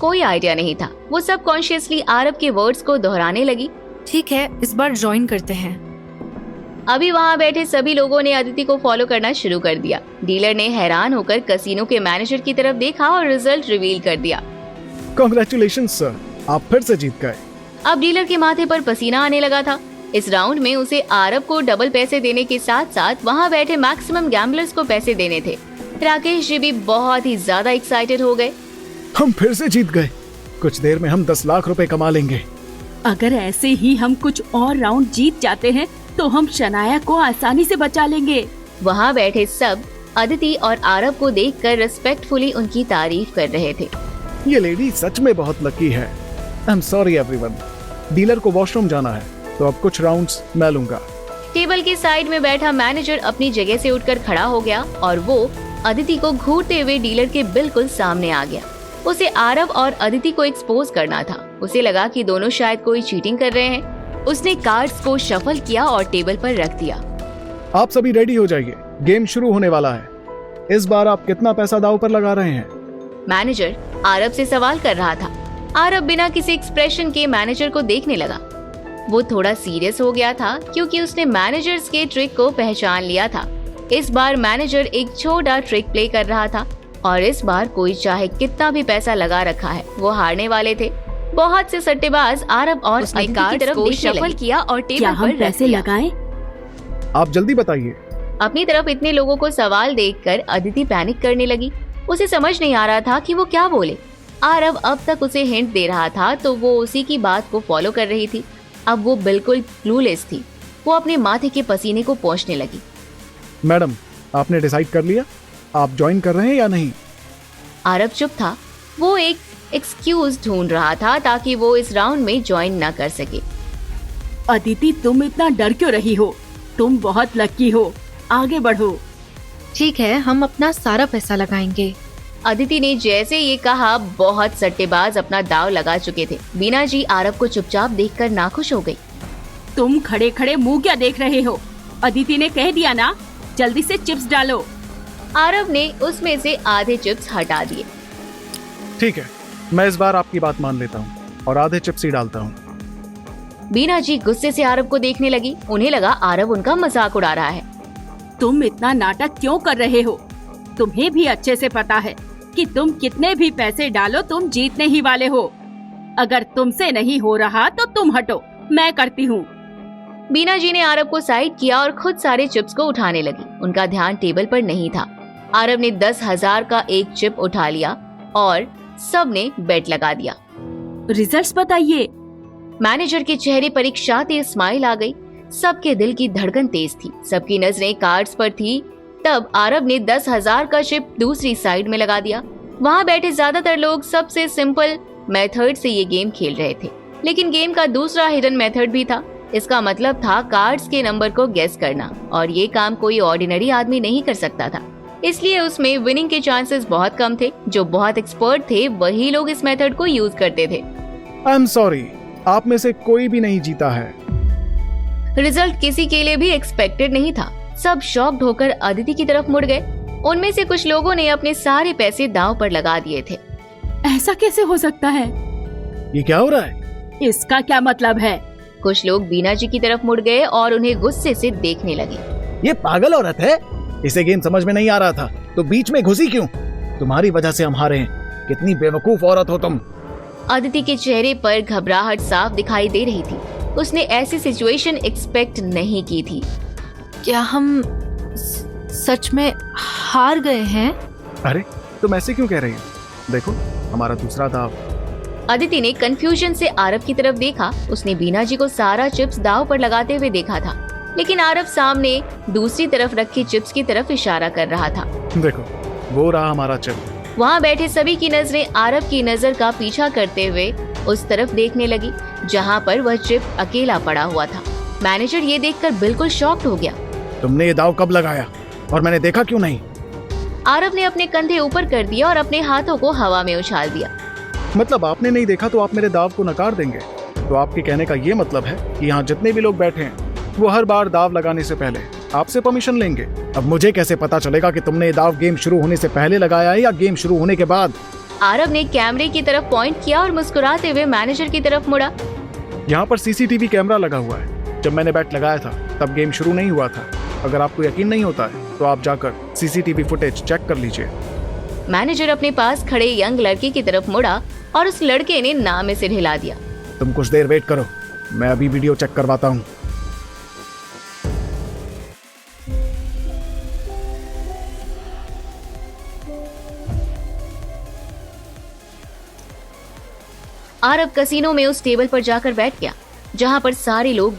कोई आइडिया नहीं था। वो सबकॉन्शियसली आरब के वर्ड्स को दोहराने लगी। ठीक है, इस बार ज्वाइन करते हैं। अभी वहाँ बैठे सभी लोगों ने अदिति को फॉलो करना शुरू कर दिया। डीलर ने हैरान होकर कसिनो के मैनेजर की तरफ देखा और रिजल्ट रिवील कर दिया। कांग्रेचुलेशंस सर, आप फिर से जीत गए। अब डीलर के माथे पर पसीना आने लगा था। इस राउंड में उसे आरब को डबल पैसे देने के साथ साथ वहाँ बैठे मैक्सिमम गैम्बलर्स को पैसे देने थे। राकेश जी भी बहुत ही ज्यादा एक्साइटेड हो गए। हम फिर से जीत गए। कुछ देर में हम 10 लाख रुपए कमा लेंगे। अगर ऐसे ही हम कुछ और राउंड जीत जाते हैं तो हम शनाया को आसानी से बचा लेंगे। वहाँ बैठे सब अदिति और आरब को देखकर रिस्पेक्टफुली उनकी तारीफ कर रहे थे। ये लेडी सच में बहुत लकी है। I am sorry everyone. Dealer को वॉशरूम जाना है तो अब कुछ राउंड्स मैं लूंगा। टेबल के साइड में बैठा मैनेजर अपनी जगह से उठकर खड़ा हो गया और वो अदिति को घूरते हुए डीलर के बिल्कुल सामने आ गया। उसे आरब और अदिति को एक्सपोज करना था। उसे लगा कि दोनों शायद कोई चीटिंग कर रहे हैं। उसने कार्ड्स को शफल किया और टेबल पर रख दिया। आप सभी रेडी हो जाइए, गेम शुरू होने वाला है। इस बार आप कितना पैसा दांव पर लगा रहे हैं? मैनेजर आरब से सवाल कर रहा था। आरब बिना किसी एक्सप्रेशन के मैनेजर को देखने लगा। वो थोड़ा सीरियस हो गया था क्योंकि उसने मैनेजर्स के ट्रिक को पहचान लिया था। इस बार मैनेजर एक छोटा ट्रिक प्ले कर रहा था और इस बार कोई चाहे कितना भी पैसा लगा रखा है, वो हारने वाले थे। बहुत से सट्टेबाज आरब और अदिति की तरफ शफल किया और टेबल पर पैसे लगाएं? आप जल्दी बताइए। अपनी तरफ इतने लोगों को सवाल देखकर अदिति पैनिक करने लगी। उसे समझ नहीं आ रहा था कि वो क्या बोले। आरब अब तक उसे हिंट दे रहा था तो वो उसी की बात को फॉलो कर रही थी। अब वो बिल्कुल क्लूलेस थी। वो अपने माथे के पसीने को पोंछने लगी। मैडम, आपने डिसाइड कर लिया आप ज्वाइन कर रहे हैं या नहीं? आरब चुप था। वो एक एक्सक्यूज ढूंढ रहा था ताकि वो इस राउंड में ज्वाइन न कर सके। अदिति, तुम इतना डर क्यों रही हो? तुम बहुत लकी हो। आगे बढ़ो। ठीक है, हम अपना सारा पैसा लगाएंगे। अदिति ने जैसे ये कहा, बहुत सट्टेबाज अपना दाव लगा चुके थे। बीना जी आरब को चुपचाप देखकर नाखुश हो गई। तुम खड़े खड़े मुंह क्या देख रहे हो? अदिति ने कह दिया ना, जल्दी से चिप्स डालो। आरब ने उसमें से आधे चिप्स हटा दिए। ठीक है, मैं इस बार आपकी बात मान लेता हूँ और आधे चिप्स ही डालता हूँ। बीना जी गुस्से से आरब को देखने लगी। उन्हें लगा आरब उनका मजाक उड़ा रहा है। तुम इतना नाटक क्यों कर रहे हो? तुम्हें भी अच्छे से पता है कि तुम कितने भी पैसे डालो तुम जीतने ही वाले हो। अगर तुमसे नहीं हो रहा तो तुम हटो, मैं करती हूँ। बीना जी ने आरब को साइड किया और खुद सारे चिप्स को उठाने लगी। उनका ध्यान टेबल पर नहीं था। आरब ने 10,000 का एक चिप उठा लिया और सब ने बेट लगा दिया। रिजल्ट्स बताइए। मैनेजर के चेहरे पर एक शातिर स्माइल आ गई। सबके दिल की धड़कन तेज थी। सबकी नजरें कार्ड्स पर थी। तब आरब ने 10,000 का चिप दूसरी साइड में लगा दिया। वहाँ बैठे ज्यादातर लोग सबसे सिंपल मेथड से ये गेम खेल रहे थे, लेकिन गेम का दूसरा हिडन मेथड भी था। इसका मतलब था कार्ड्स के नंबर को गेस करना, और ये काम कोई ऑर्डिनरी आदमी नहीं कर सकता था। इसलिए उसमें विनिंग के चांसेस बहुत कम थे। जो बहुत एक्सपर्ट थे वही लोग इस मेथड को यूज करते थे। आई एम सॉरी, आप में से कोई भी नहीं जीता है। रिजल्ट किसी के लिए भी एक्सपेक्टेड नहीं था। सब शॉक्ड होकर अदिति की तरफ मुड़ गए। उनमें से कुछ लोगों ने अपने सारे पैसे दांव पर लगा दिए थे। ऐसा कैसे हो सकता है? ये क्या हो रहा है? इसका क्या मतलब है? कुछ लोग बीना जी की तरफ मुड़ गए और उन्हें गुस्से से देखने लगे। ये पागल औरत है। इसे गेम समझ में नहीं आ रहा था तो बीच में घुसी क्यों? तुम्हारी वजह से हम हारे हैं। कितनी बेवकूफ औरत हो तुम। अदिति के चेहरे पर घबराहट साफ दिखाई दे रही थी। उसने ऐसी सिचुएशन एक्सपेक्ट नहीं की थी। क्या हम सच में हार गए हैं? अरे तुम ऐसे क्यों कह रही हो? देखो हमारा दूसरा दाव। अदिति ने कंफ्यूजन से आरब की तरफ देखा। उसने बीना जी को सारा चिप्स दाव पर लगाते हुए देखा था, लेकिन आरब सामने दूसरी तरफ रखी चिप्स की तरफ इशारा कर रहा था। देखो वो रहा हमारा चिप। वहाँ बैठे सभी की नजरें आरब की नजर का पीछा करते हुए उस तरफ देखने लगी जहाँ पर वह चिप अकेला पड़ा हुआ था। मैनेजर ये देखकर बिल्कुल शॉक्ड हो गया। तुमने ये दाव कब लगाया और मैंने देखा क्यों नहीं? आरब ने अपने कंधे ऊपर कर दिया और अपने हाथों को हवा में उछाल दिया। मतलब आपने नहीं देखा तो आप मेरे दाव को नकार देंगे? तो आपके कहने का ये मतलब है कि यहाँ जितने भी लोग बैठे हैं वो हर बार दाव लगाने से पहले आपसे परमिशन लेंगे। अब मुझे कैसे पता चलेगा कि तुमने ये दाव गेम शुरू होने से पहले लगाया है या गेम शुरू होने के बाद? आरव ने कैमरे की तरफ पॉइंट किया और मुस्कुराते हुए मैनेजर की तरफ मुड़ा। यहाँ पर सीसीटीवी कैमरा लगा हुआ है। जब मैंने बैट लगाया था तब गेम शुरू नहीं हुआ था। अगर आपको यकीन नहीं होता है तो आप जाकर सीसीटीवी फुटेज चेक कर लीजिए। मैनेजर अपने पास खड़े यंग लड़के की तरफ मुड़ा और उस लड़के ने ना में सिर हिला दिया। तुम कुछ देर वेट करो, मैं अभी वीडियो चेक करवाता हूँ। आरव कसीनो में उस टेबल पर जाकर बैठ गया जहां पर सारे लोग